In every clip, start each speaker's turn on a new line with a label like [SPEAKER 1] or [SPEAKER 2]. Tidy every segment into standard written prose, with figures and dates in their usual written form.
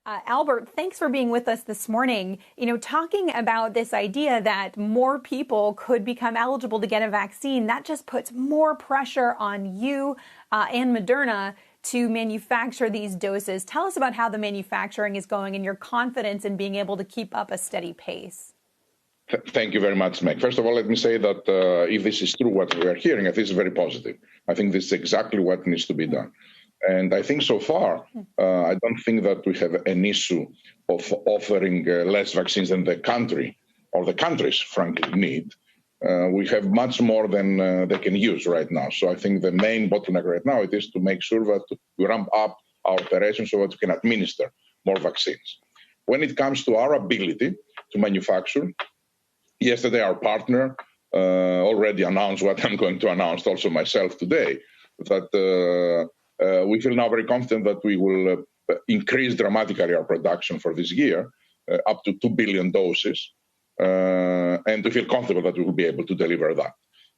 [SPEAKER 1] Albert, thanks for being with us this morning. Talking about this idea that more people could become eligible to get a vaccine, that just puts more pressure on you and Moderna to manufacture these doses. Tell us about how the manufacturing is going and your confidence in being able to keep up a steady pace.
[SPEAKER 2] Thank you very much, Meg. First of all, let me say that if this is true, what we are hearing, I think it's very positive. I think this is exactly what needs to be done. And I think so far, I don't think that we have an issue of offering less vaccines than the country or the countries, frankly, need. We have much more than they can use right now. So I think the main bottleneck right now it is to make sure that we ramp up our operations so that we can administer more vaccines. When it comes to our ability to manufacture, yesterday our partner already announced what I'm going to announce also myself today, that we feel now very confident that we will increase dramatically our production for this year, up to 2 billion doses, and we feel comfortable that we will be able to deliver that.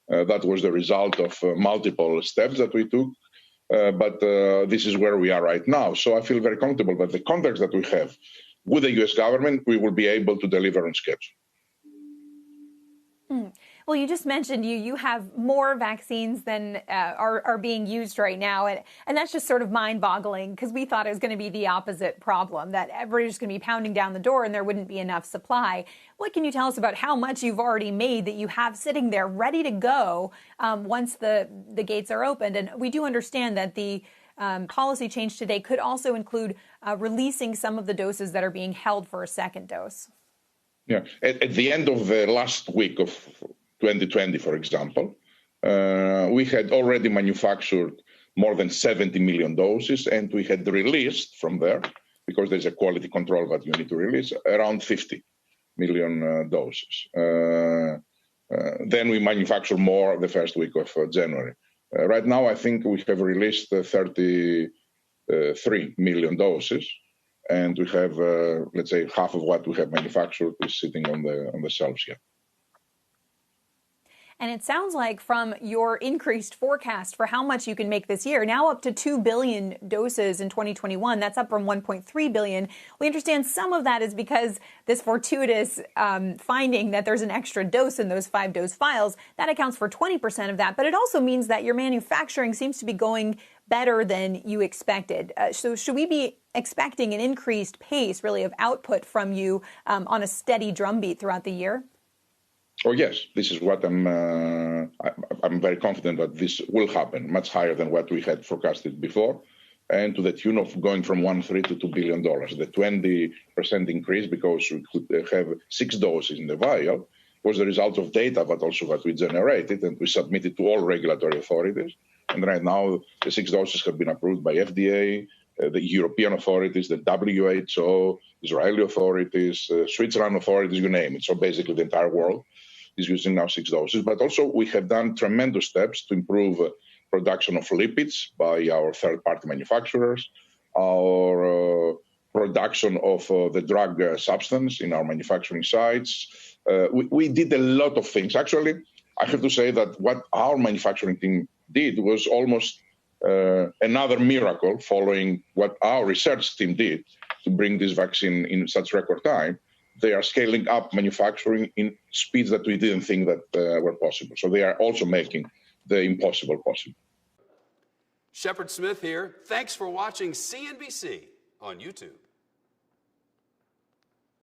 [SPEAKER 2] That was the result of multiple steps that we took, but this is where we are right now. So I feel very comfortable that the contracts that we have with the U.S. government, we will be able to deliver on schedule.
[SPEAKER 1] Well, you just mentioned you have more vaccines than are being used right now. And that's just sort of mind-boggling because we thought it was going to be the opposite problem, that everybody's going to be pounding down the door and there wouldn't be enough supply. What can you tell us about how much you've already made that you have sitting there ready to go once the gates are opened? And we do understand that the policy change today could also include releasing some of the doses that are being held for a second dose.
[SPEAKER 2] Yeah, at the end of the last week of 2020, for example, we had already manufactured more than 70 million doses, and we had released from there, because there's a quality control that you need to release, around 50 million doses. Then we manufacture more the first week of January. Right now, I think we have released 33 million doses, and we have, let's say, half of what we have manufactured is sitting on the shelves here.
[SPEAKER 1] And it sounds like from your increased forecast for how much you can make this year, now up to 2 billion doses in 2021, that's up from 1.3 billion. We understand some of that is because this fortuitous finding that there's an extra dose in those 5-dose vials, that accounts for 20% of that. But it also means that your manufacturing seems to be going better than you expected. So should we be expecting an increased pace, really, of output from you on a steady drumbeat throughout the year?
[SPEAKER 2] Oh, yes, this is what I'm very confident that this will happen, much higher than what we had forecasted before, and to the tune of going from 1.3 to $2 billion. The 20% increase, because we could have 6 doses in the vial, was the result of data, but also what we generated, and we submitted to all regulatory authorities. And right now, the 6 doses have been approved by FDA, the European authorities, the WHO, Israeli authorities, Switzerland authorities, you name it. So basically the entire world is using now 6 doses. But also we have done tremendous steps to improve production of lipids by our third-party manufacturers, our production of the drug substance in our manufacturing sites. We did a lot of things. Actually, I have to say that what our manufacturing team did was almost another miracle following what our research team did to bring this vaccine in such record time. They are scaling up manufacturing in speeds that we didn't think that were possible. So they are also making the impossible possible.
[SPEAKER 3] Shepard Smith here. Thanks for watching CNBC on YouTube.